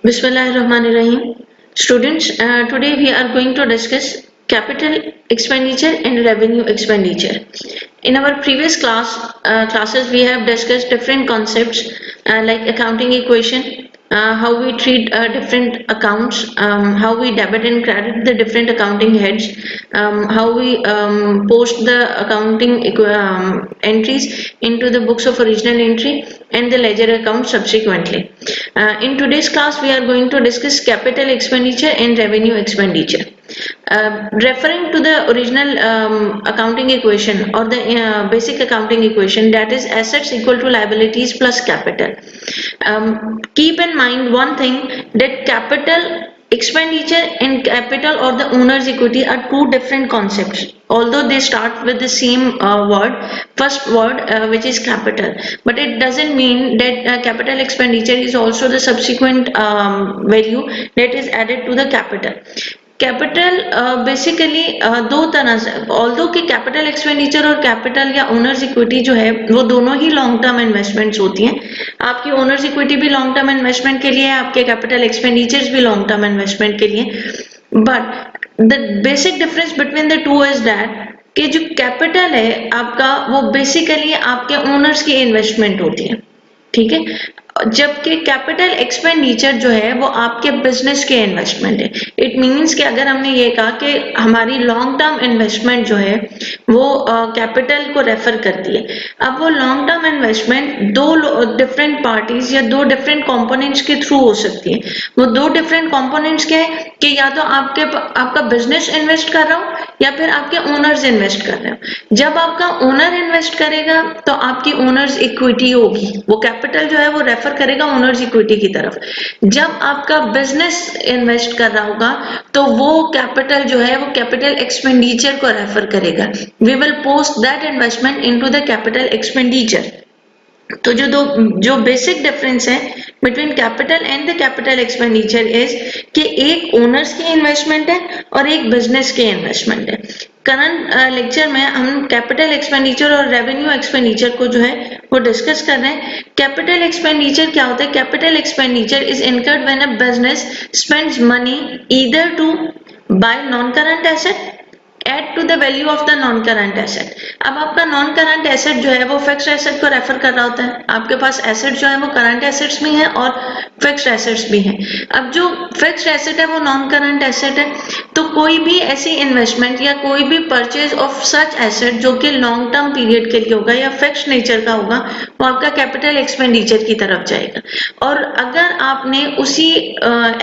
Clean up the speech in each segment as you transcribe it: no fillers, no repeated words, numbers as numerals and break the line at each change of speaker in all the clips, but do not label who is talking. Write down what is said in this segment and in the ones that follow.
Bismillahirrahmanirrahim. Students, today we are going to discuss capital expenditure and revenue expenditure. In our previous classes, we have discussed different concepts like accounting equation, how we treat different accounts, how we debit and credit the different accounting heads, how we post the accounting entries into the books of original entry and the ledger account subsequently. In today's class, we are going to discuss capital expenditure and revenue expenditure. Referring to the original accounting equation or the basic accounting equation, that is assets equal to liabilities plus capital. Keep in mind one thing, that capital expenditure and capital or the owner's equity are two different concepts, although they start with the same first word, which is capital, but it doesn't mean that capital expenditure is also the subsequent value that is added to the capital. Capital basically दो तरह से, although कि capital expenditure और capital या owners equity जो है वो दोनों ही लॉन्ग टर्म इन्वेस्टमेंट्स होती हैं. आपकी ओनर्स इक्विटी भी लॉन्ग टर्म इन्वेस्टमेंट के लिए है, आपके कैपिटल एक्सपेंडिचर्स भी लॉन्ग टर्म इन्वेस्टमेंट के लिए. But the basic difference between the two is that कि जो कैपिटल है आपका वो बेसिकली आपके ओनर्स की इन्वेस्टमेंट होती है, ठीक है, जबकि कैपिटल एक्सपेंडिचर जो है वो आपके बिजनेस के इन्वेस्टमेंट है. इट मींस कि अगर हमने ये कहा कि हमारी लॉन्ग टर्म इन्वेस्टमेंट जो है वो कैपिटल को रेफर करती है. अब वो लॉन्ग टर्म इन्वेस्टमेंट दो डिफरेंट पार्टीज या दो डिफरेंट कंपोनेंट्स के थ्रू हो सकती है. वो दो डिफरेंट कंपोनेंट्स क्या है कि या तो आपका बिजनेस इन्वेस्ट कर रहा हो या फिर आपके ओनर्स इन्वेस्ट कर रहे हो. जब आपका ओनर इन्वेस्ट करेगा तो आपकी ओनर्स इक्विटी होगी, वो कैपिटल जो है वो रेफर करेगा ओनर्स इक्विटी की तरफ. जब आपका बिजनेस इन्वेस्ट कर रहा होगा तो वो कैपिटल जो है वो कैपिटल एक्सपेंडिचर को रेफर करेगा. We will post that investment into the capital expenditure. तो जो बेसिक डिफरेंस है between capital and the capital expenditure is कि एक ओनर्स की इन्वेस्टमेंट है और एक बिजनेस की इन्वेस्टमेंट है. करंट लेक्चर में हम कैपिटल एक्सपेंडिचर और रेवेन्यू एक्सपेंडिचर को जो है वो डिस्कस कर रहे हैं. कैपिटल एक्सपेंडिचर क्या होता है? Capital expenditure is incurred when a business spends money either to buy non current asset add to the value of the non current asset. अब आपका नॉन करंट एसेट जो है वो फिक्स्ड एसेट को refer कर रहा होता है. आपके पास एसेट जो है वो करंट एसेट्स भी हैं और फिक्स्ड एसेट्स भी हैं. अब जो फिक्स्ड एसेट है वो नॉन करंट एसेट है, तो कोई भी ऐसी इन्वेस्टमेंट या कोई भी परचेज ऑफ सच एसेट जो कि लॉन्ग टर्म पीरियड के लिए होगा या फिक्स्ड नेचर का होगा वो आपका कैपिटल एक्सपेंडिचर की तरफ जाएगा. और अगर आपने उसी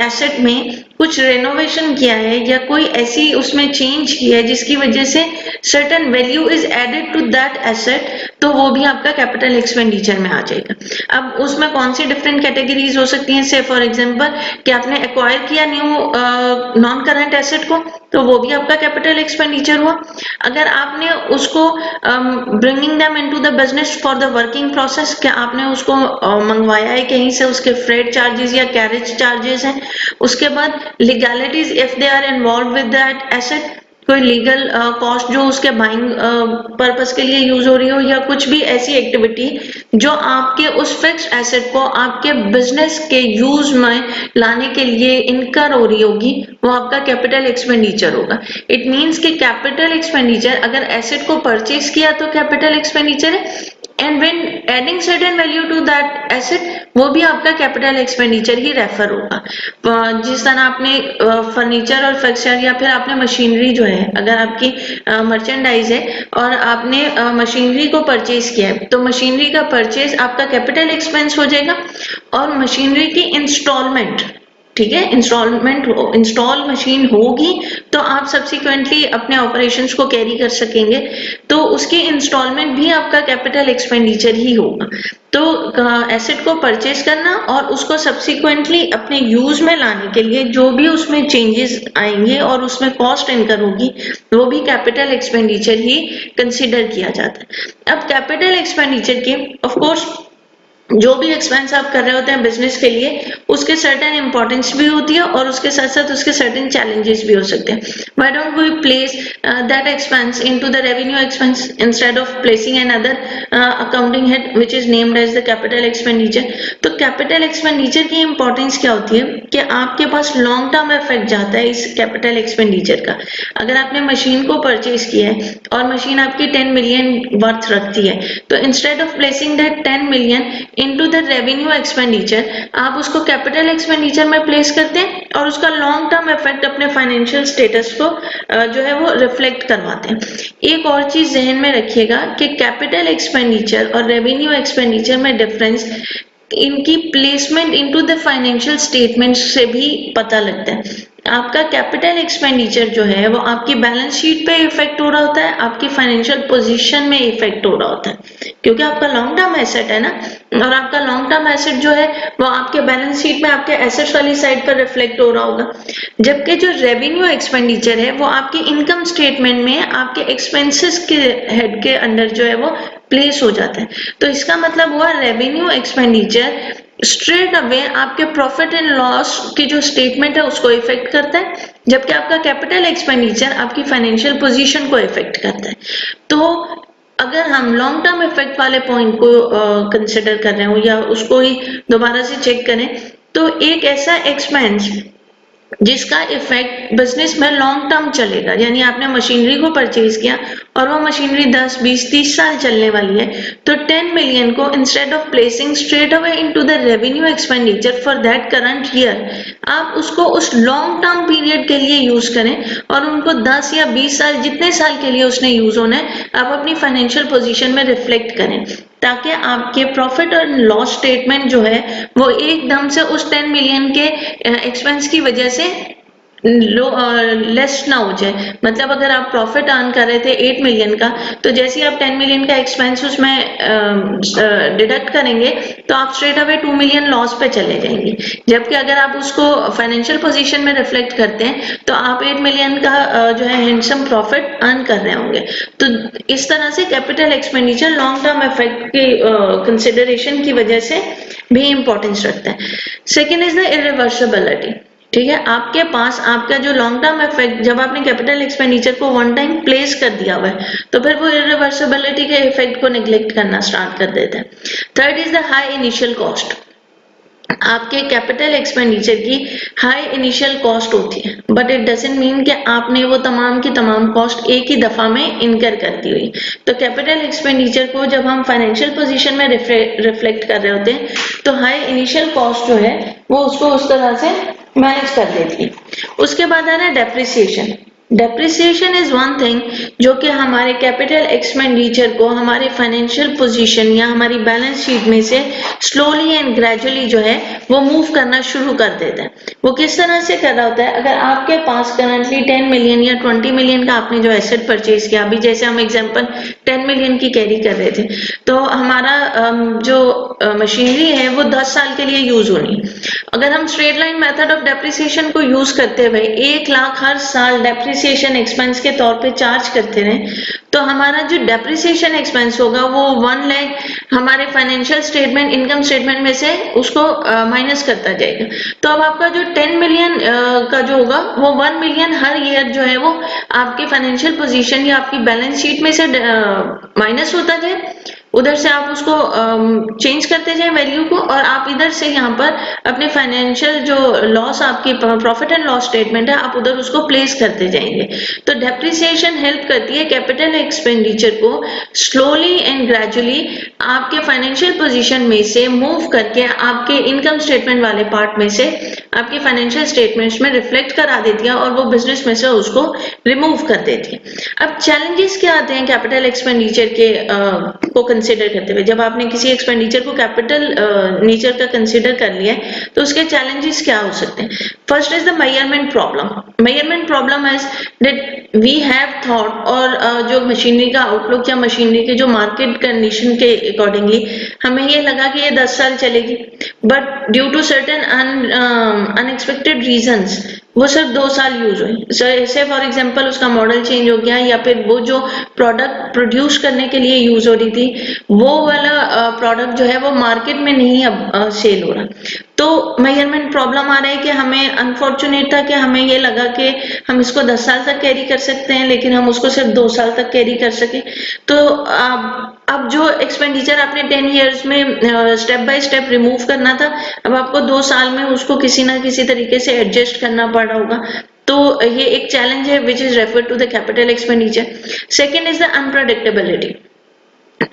एसेट में कुछ रेनोवेशन किया है या कोई ऐसी उसमें चेंज किया है जिसकी वजह से certain value is added to that asset, तो वो भी आपका कैपिटल एक्सपेंडिचर में आ जाएगा. अब उसमें कौन सी डिफरेंट कैटेगरीज हो सकती हैं? से फॉर एग्जांपल कि आपने एक्वायर किया न्यू नॉन करंट एसेट को, तो वो भी आपका कैपिटल एक्सपेंडिचर हुआ. अगर आपने उसको bringing them into the business for the working process, क्या आपने उसको मंगवाया है कहीं से, उसके फ्रेट चार्जेस या कैरेज चार्जेस हैं. उसके बाद legalities if they are involve with that asset, कोई लीगल कॉस्ट जो उसके बाइंग पर्पस के लिए यूज हो रही हो या कुछ भी ऐसी एक्टिविटी जो आपके उस फिक्स्ड एसेट को आपके बिजनेस के यूज में लाने के लिए इनकर हो रही होगी, वो आपका कैपिटल एक्सपेंडिचर होगा. इट मींस कि कैपिटल एक्सपेंडिचर, अगर एसेट को परचेज किया तो कैपिटल एक्सपेंडिचर है, and when adding certain value to that asset वो भी आपका कैपिटल एक्सपेंडिचर ही रेफर होगा. जिस तरह आपने फर्नीचर और फिक्सचर या फिर आपने मशीनरी जो है, अगर आपकी मर्चेंडाइज है और आपने मशीनरी को परचेज किया है तो मशीनरी का परचेज आपका कैपिटल एक्सपेंस हो जाएगा. और मशीनरी की इंस्टॉलमेंट, ठीक है, इंस्टॉल मशीन होगी तो आप सब्सिक्वेंटली अपने ऑपरेशंस को कैरी कर सकेंगे, तो उसकी इंस्टॉलमेंट भी आपका कैपिटल एक्सपेंडिचर ही होगा. तो एसेट को परचेज करना और उसको सब्सिक्वेंटली अपने यूज में लाने के लिए जो भी उसमें चेंजेस आएंगे और उसमें कॉस्ट इनकर होगी वो भी कैपिटल एक्सपेंडिचर ही कंसिडर किया जाता है. अब कैपिटल एक्सपेंडिचर के ऑफ कोर्स जो भी एक्सपेंस आप कर रहे होते हैं बिजनेस के लिए, उसके सर्टेन इंपॉर्टेंस भी होती है और उसके साथ साथ उसके सर्टेन चैलेंजेस भी हो सकते हैं. Why don't we place that expense into the revenue expense instead of placing an other accounting head which is named as the capital expenditure. तो कैपिटल एक्सपेंडिचर की इंपॉर्टेंस क्या होती है कि आपके पास लॉन्ग टर्म इफेक्ट जाता है इस कैपिटल एक्सपेंडिचर का. अगर आपने मशीन को परचेज किया है और मशीन आपकी 10 मिलियन वर्थ रखती है, तो instead of placing that 10 million into the revenue expenditure, आप उसको कैपिटल एक्सपेंडिचर में प्लेस करते हैं और उसका लॉन्ग टर्म इफेक्ट अपने फाइनेंशियल स्टेटस को जो है वो रिफ्लेक्ट करवाते हैं. एक और चीज जहन में रखिएगा कि कैपिटल एक्सपेंडिचर और रेवेन्यू एक्सपेंडिचर में डिफरेंस इनकी placement into the financial statement से भी पता लगता है. आपका कैपिटल एक्सपेंडिचर जो है वो आपकी बैलेंस शीट पे इफेक्ट हो रहा होता है, आपकी फाइनेंशियल पोजीशन में इफेक्ट हो रहा होता है, क्योंकि आपका लॉन्ग टर्म एसेट है ना, और आपका लॉन्ग टर्म एसेट जो है वो आपके बैलेंस शीट में आपके एसेट्स वाली साइड पर रिफ्लेक्ट हो रहा होगा. जबकि जो रेवेन्यू एक्सपेंडिचर है वो आपके इनकम स्टेटमेंट में आपके एक्सपेंसेस के हेड के अंडर जो है वो प्लेस हो जाता है. तो इसका मतलब हुआ रेवेन्यू एक्सपेंडिचर स्ट्रेट अवे आपके प्रॉफिट एंड लॉस की जो स्टेटमेंट है उसको इफेक्ट करता है, जबकि आपका कैपिटल एक्सपेंडिचर आपकी फाइनेंशियल पोजीशन को इफेक्ट करता है. तो अगर हम लॉन्ग टर्म इफेक्ट वाले पॉइंट को कंसिडर कर रहे हो या उसको ही दोबारा से चेक करें, तो एक ऐसा एक्सपेंस जिसका इफेक्ट बिजनेस में लॉन्ग टर्म चलेगा, यानी आपने मशीनरी को परचेज किया और वो मशीनरी 10, 20, 30 साल चलने वाली है, तो 10 मिलियन को instead of placing straight away into the revenue expenditure for that current year, आप उसको उस लॉन्ग टर्म पीरियड के लिए यूज करें और उनको 10 या 20 साल जितने साल के लिए उसने यूज होना है आप अपनी फाइनेंशियल पोजीशन में रिफ्लेक्ट करें, ताकि आपके प्रॉफिट और लॉस स्टेटमेंट जो है वो एकदम से उस 10 मिलियन के एक्सपेंस की वजह से लेस ना हो जाए. मतलब अगर आप प्रॉफिट अर्न कर रहे थे 8 मिलियन का, तो जैसे ही आप 10 मिलियन का एक्सपेंस उसमें डिडक्ट करेंगे तो आप स्ट्रेट अवे 2 मिलियन लॉस पे चले जाएंगे. जबकि अगर आप उसको फाइनेंशियल पोजीशन में रिफ्लेक्ट करते हैं तो आप 8 मिलियन का जो है हैंडसम प्रॉफिट अर्न कर रहे होंगे. तो इस तरह से capital expenditure long term effect की कंसिडरेशन की वजह से भी इंपॉर्टेंस रखता है. Second is the irreversibility. ठीक है, आपके पास आपका जो लॉन्ग टर्म इफेक्ट, जब आपने कैपिटल एक्सपेंडिचर को वन टाइम प्लेस कर दिया हुआ है तो फिर वो इरिवर्सिबिलिटी के इफेक्ट को नेग्लेक्ट करना स्टार्ट कर देता है. Third is the high initial cost. आपके कैपिटल एक्सपेंडिचर की हाई इनिशियल कॉस्ट होती है, बट इट डजंट मीन कि आपने वो तमाम की तमाम कॉस्ट एक ही दफा में इनकर कर दी हुई. तो कैपिटल एक्सपेंडिचर को जब हम फाइनेंशियल पोजीशन में रिफ्लेक्ट कर रहे होते हैं तो हाई इनिशियल कॉस्ट जो है वो उसको उस तरह से मैनेज कर देती है. उसके बाद आ रहा है depreciation. Depreciation is one thing जो कि हमारे कैपिटल एक्सपेंडिचर को हमारे फाइनेंशियल पोजीशन या हमारी बैलेंस शीट में से स्लोली एंड ग्रेजुअली जो है वो मूव करना शुरू कर देता है. वो किस तरह से कर रहा होता है, अगर आपके पास करंटली 10 मिलियन या 20 मिलियन का आपने जो एसेट परचेज किया, अभी जैसे हम एग्जांपल 10 मिलियन की कैरी कर रहे थे, तो हमारा जो मशीनरी है वो 10 साल के लिए यूज होनी. अगर हम straight line method of depreciation को यूज करते हुए 1 लाख हर साल डेप्रिसिएशन एक्सपेंस के तौर पे चार्ज करते रहे, तो हमारा जो डेप्रिसिएशन एक्सपेंस होगा वो 1 लाख हमारे फाइनेंशियल स्टेटमेंट, इनकम स्टेटमेंट में से उसको माइनस करता जाएगा. तो अब आपका जो 10 मिलियन का जो होगा वो 1 मिलियन हर ईयर जो है वो आपकी फाइनेंशियल पोजीशन या आपकी बैलेंस शीट में से माइनस होता जाए. उधर से आप उसको चेंज करते जाए वैल्यू को, और आप इधर से यहाँ पर अपने फाइनेंशियल जो लॉस, आपकी प्रॉफिट एंड लॉस स्टेटमेंट है, आप उधर उसको प्लेस करते जाएंगे. तो डेप्रिसिएशन हेल्प करती है कैपिटल एक्सपेंडिचर को स्लोली एंड ग्रेजुअली आपके फाइनेंशियल पोजीशन में से मूव करके आपके इनकम स्टेटमेंट वाले पार्ट में से आपके फाइनेंशियल स्टेटमेंट्स में रिफ्लेक्ट करा देती है और वो बिजनेस में से उसको रिमूव कर देती है. अब चैलेंजेस क्या आते हैं कैपिटल एक्सपेंडिचर के को कंसिडर करते हुए? जब आपने किसी एक्सपेंडिचर को कैपिटल नेचर का कंसिडर कर लिया है तो उसके चैलेंजेस क्या हो सकते हैं? First is the measurement problem. Measurement problem is that we have thought, और जो मशीनरी का आउटलुक या मशीनरी के जो मार्केट कंडीशन के अकॉर्डिंगली हमें ये लगा कि ये 10 साल चलेगी, but due to certain unexpected reasons वो सिर्फ 2 साल यूज हुई। जैसे फॉर एग्जांपल उसका मॉडल चेंज हो गया, या फिर वो जो प्रोडक्ट प्रोड्यूस करने के लिए यूज हो रही थी वो वाला प्रोडक्ट जो है वो मार्केट में नहीं अब सेल हो रहा। तो मेजरमेंट प्रॉब्लम आ रहा है कि हमें अनफॉर्चुनेट था कि हमें ये लगा कि हम इसको 10 साल तक कैरी कर सकते हैं, लेकिन हम उसको सिर्फ 2 साल तक कैरी कर सके। तो अब जो एक्सपेंडिचर आपने 10 इयर्स में स्टेप बाय स्टेप रिमूव करना था, अब आपको 2 साल में उसको किसी ना किसी तरीके से एडजस्ट करना पड़ रहा होगा। तो ये एक चैलेंज है which is refer to the capital expenditure. Second is the unpredictability.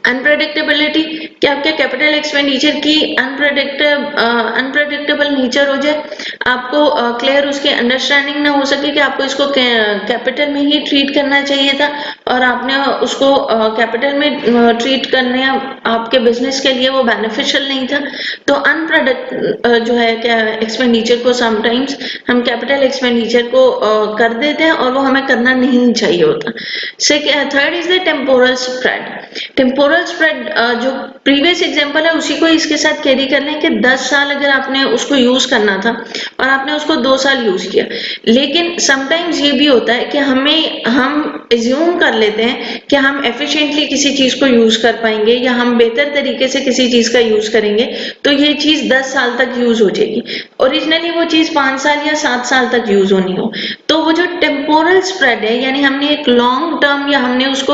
Unpredictability कि आपके कैपिटल एक्सपेंडिचर की अनप्रडिक्टेबल नेचर हो जाए, आपको क्लियर उसकी अंडरस्टैंडिंग ना हो सके कि आपको इसको कैपिटल में ही ट्रीट करना चाहिए था, और आपने उसको कैपिटल में ट्रीट करने आपके बिजनेस के लिए वो बेनिफिशियल नहीं था। तो अनप्रडिक्ट जो है क्या एक्सपेंडिचर को समटाइम्स हम कैपिटल एक्सपेंडिचर को कर देते हैं और वो हमें करना नहीं चाहिए होता। Third is the temporal spread. Temporal spread जो प्रीवियस एग्जांपल है उसी को इसके साथ कैरी कर लें कि 10 साल अगर आपने उसको यूज करना था और आपने उसको 2 साल यूज किया, लेकिन समटाइम्स ये भी होता है कि हम एज्यूम कर लेते हैं कि हम एफिशिएंटली किसी चीज को यूज कर पाएंगे या हम बेहतर तरीके से किसी चीज का यूज करेंगे, तो ये चीज 10 साल तक यूज हो जाएगी। ओरिजिनली वो चीज 5 साल या 7 साल तक यूज होनी हो। तो वो जो टेम्पोरल स्प्रेड है, यानी हमने एक लॉन्ग टर्म या हमने उसको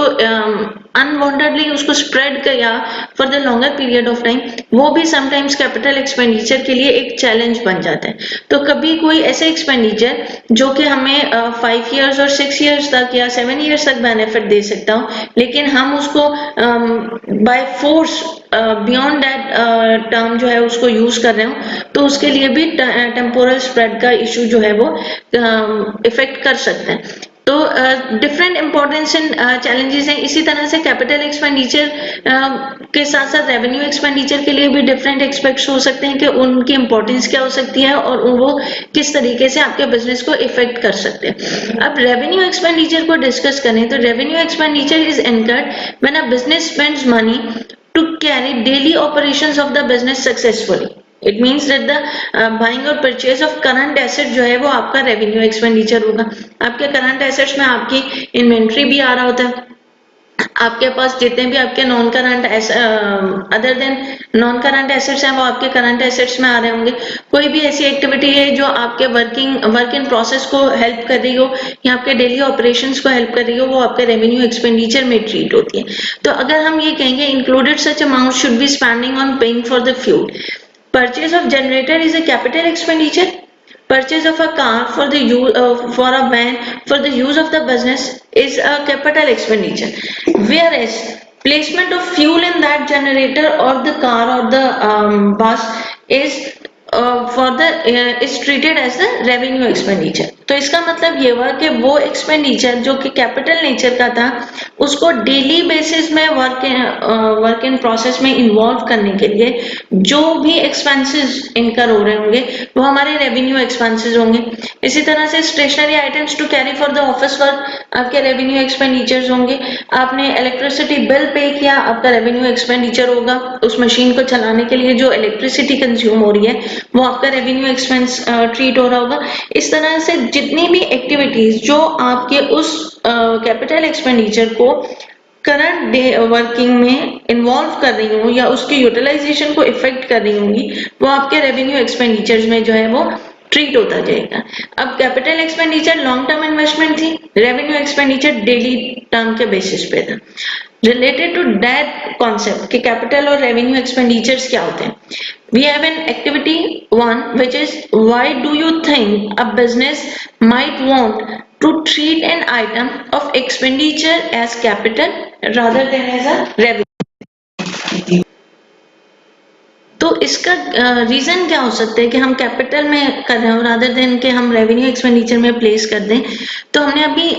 अनवांटेडली उसको स्प्रेड किया for the longer period of time, वो भी समटाइम्स कैपिटल एक्सपेंडिचर के लिए एक चैलेंज बन जाता है। तो कभी कोई ऐसे एक्सपेंडिचर जो कि हमें 5 इयर्स और 6 इयर्स तक या 7 इयर्स तक बेनिफिट दे सकता हो, लेकिन हम उसको by force beyond that term जो है उसको यूज कर रहे हो, तो उसके लिए भी टेम्पोरल स्प्रेड का इशू जो है वो इफेक्ट कर सकते हैं। तो डिफरेंट इंपॉर्टेंस एंड चैलेंजेस हैं। इसी तरह से कैपिटल एक्सपेंडिचर के साथ साथ रेवेन्यू एक्सपेंडिचर के लिए भी डिफरेंट एस्पेक्ट्स हो सकते हैं कि उनकी इंपॉर्टेंस क्या हो सकती है और वो किस तरीके से आपके बिजनेस को इफेक्ट कर सकते हैं। अब रेवेन्यू एक्सपेंडिचर को डिस्कस करें तो revenue expenditure is incurred when a business spends money to carry daily operations of the business successfully. It means that the buying और purchase of current asset जो है वो आपका revenue expenditure होगा। आपके current assets में आपकी inventory भी आ रहा होता है, आपके पास जितने भी आपके non current other than non current assets हैं वो आपके करंट एसेट्स में आ रहे होंगे। कोई भी ऐसी एक्टिविटी है जो आपके वर्क इन प्रोसेस को हेल्प कर रही हो या आपके डेली ऑपरेशंस को हेल्प कर रही हो, वो आपके रेवेन्यू एक्सपेंडिचर में ट्रीट होती है। तो अगर हम ये कहेंगे included such amount should be spending on paying for the fuel. Purchase of generator is a capital expenditure. Purchase of a car for the use for a van for the use of the business is a capital expenditure, whereas placement of fuel in that generator or the car or the bus is is treated as the revenue expenditure। तो इसका मतलब ये हुआ कि वो expenditure जो कि capital nature का था उसको डेली बेसिस में वर्क इन प्रोसेस में इन्वॉल्व करने के लिए जो भी एक्सपेंसेस इनकर हो रहे होंगे वो हमारे रेवेन्यू एक्सपेंसेस होंगे। इसी तरह से stationery items to carry for the office work आपके रेवेन्यू एक्सपेंडिचर्स होंगे। आपने इलेक्ट्रिसिटी बिल पे किया, आपका रेवेन्यू एक्सपेंडिचर होगा। उस मशीन को चलाने के लिए जो इलेक्ट्रिसिटी कंज्यूम हो रही है वो आपका रेवेन्यू एक्सपेंस ट्रीट हो रहा होगा। इस तरह से जितनी भी एक्टिविटीज जो आपके उस कैपिटल एक्सपेंडिचर को करंट डे वर्किंग में इन्वॉल्व कर रही हूँ या उसके यूटिलाइजेशन को इफेक्ट कर रही होंगी, वो आपके रेवेन्यू एक्सपेंडिचर्स में जो है वो ट्रीट होता जाएगा। अब capital expenditure long term investment थी, रेवेन्यू एक्सपेंडिचर डेली टर्म के बेसिस पे था। रिलेटेड टू दैट कॉन्सेप्ट कि कैपिटल और रेवेन्यू एक्सपेंडिचर्स क्या होते हैं, we have an activity one which is why do you think a business might want to treat an item of expenditure as capital rather than as a revenue। तो इसका reason क्या हो सकता है कि हम कैपिटल में कर रहे हो रादर देन कि हम रेवेन्यू एक्सपेंडिचर में प्लेस कर दें। तो हमने अभी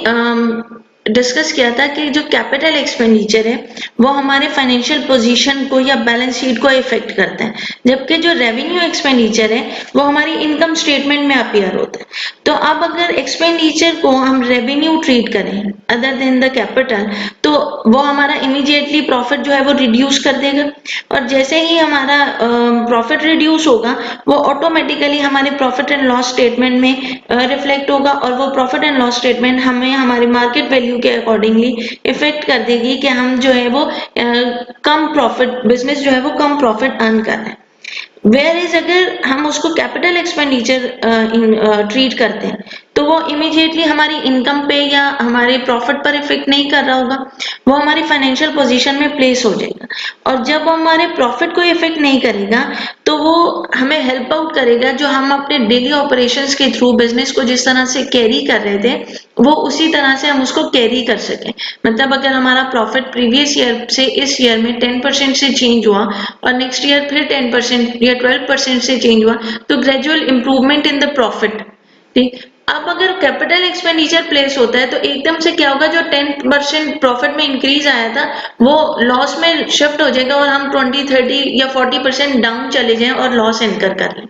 डिस्कस किया था कि जो कैपिटल एक्सपेंडिचर है वो हमारे फाइनेंशियल पोजीशन को या बैलेंस शीट को इफेक्ट करता है, जबकि जो रेवेन्यू एक्सपेंडिचर है वो हमारी इनकम स्टेटमेंट में अपीयर होता है। तो अब अगर एक्सपेंडिचर को हम रेवेन्यू ट्रीट करें अदर देन द कैपिटल, तो वो हमारा इमीडिएटली प्रॉफिट जो है वो रिड्यूस कर देगा, और जैसे ही हमारा प्रॉफिट रिड्यूस होगा वो ऑटोमेटिकली हमारे प्रॉफिट एंड लॉस स्टेटमेंट में रिफ्लेक्ट होगा, और वो प्रॉफिट एंड लॉस स्टेटमेंट हमें हमारी मार्केट वैल्यू के अकॉर्डिंगली इफेक्ट कर देगी कि हम जो है वो कम प्रॉफिट, बिजनेस जो है वो कम प्रॉफिट अर्न कर रहे हैं। वेयर इज अगर हम उसको कैपिटल एक्सपेंडिचर ट्रीट करते हैं तो वो इमीडिएटली हमारी इनकम पे या हमारे प्रॉफिट पर इफेक्ट नहीं कर रहा होगा, वो हमारी फाइनेंशियल पोजीशन में प्लेस हो जाएगा, और जब वो हमारे प्रॉफिट को इफेक्ट नहीं करेगा तो वो हमें हेल्प आउट करेगा, जो हम अपने डेली ऑपरेशंस के थ्रू बिजनेस को जिस तरह से कैरी कर रहे थे वो उसी तरह से हम उसको कैरी कर सकें। मतलब अगर हमारा प्रॉफिट प्रीवियस ईयर से इस ईयर में 10% से चेंज हुआ और नेक्स्ट ईयर फिर 10% या 12% से चेंज हुआ, तो gradual improvement in the profit. ठीक, अब अगर कैपिटल एक्सपेंडिचर प्लेस होता है तो एकदम से क्या होगा, जो 10% प्रॉफिट में इंक्रीज आया था वो लॉस में शिफ्ट हो जाएगा और हम 20, 30 या 40% डाउन चले जाएं और लॉस इनकर कर लें।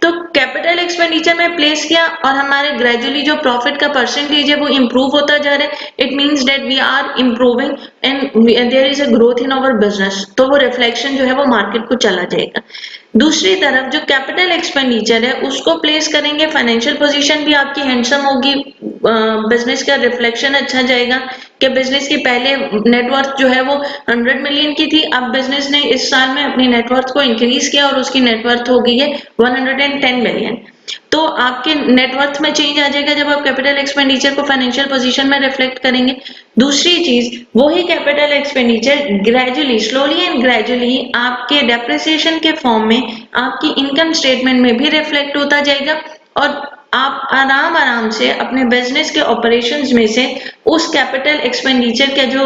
तो कैपिटल एक्सपेंडिचर में प्लेस किया और हमारे ग्रेजुअली जो प्रॉफिट का परसेंटेज है वो इम्प्रूव होता जा रहा है, it means that we are improving and there is a growth in our business, तो वो रिफ्लेक्शन जो है वो मार्केट को चला जाएगा। दूसरी तरफ जो कैपिटल एक्सपेंडिचर है उसको प्लेस करेंगे, फाइनेंशियल पोजीशन भी आपकी हैंडसम होगी, बिजनेस का रिफ्लेक्शन अच्छा जाएगा कि बिजनेस की पहले नेटवर्थ जो है वो 100 मिलियन की थी, अब बिजनेस ने इस साल में अपनी नेटवर्थ को इंक्रीज किया और उसकी नेटवर्थ हो गई है 110 मिलियन। तो आपके नेटवर्थ में चेंज आ जाएगा जब आप कैपिटल एक्सपेंडिचर को फाइनेंशियल पोजीशन में रिफ्लेक्ट करेंगे। दूसरी चीज, वही capital expenditure gradually, slowly and gradually आपके डेप्रिसिएशन के फॉर्म में आपकी इनकम स्टेटमेंट में भी रिफ्लेक्ट होता जाएगा, और आप आराम आराम से अपने बिजनेस के ऑपरेशंस में से उस कैपिटल एक्सपेंडिचर का जो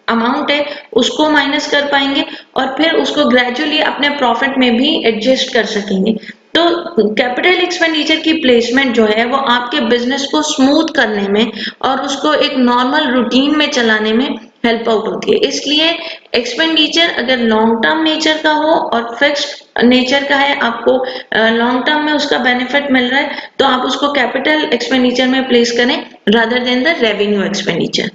अमाउंट है उसको माइनस कर पाएंगे और फिर उसको ग्रेजुअली अपने प्रॉफिट में भी एडजस्ट कर सकेंगे। तो कैपिटल एक्सपेंडिचर की प्लेसमेंट जो है वो आपके बिजनेस को स्मूथ करने में और उसको एक नॉर्मल रूटीन में चलाने में हेल्प आउट होती है। इसलिए एक्सपेंडिचर अगर लॉन्ग टर्म नेचर का हो और फिक्स्ड नेचर का है, आपको लॉन्ग टर्म में उसका बेनिफिट मिल रहा है, तो आप उसको कैपिटल एक्सपेंडिचर में प्लेस करें rather than the revenue expenditure.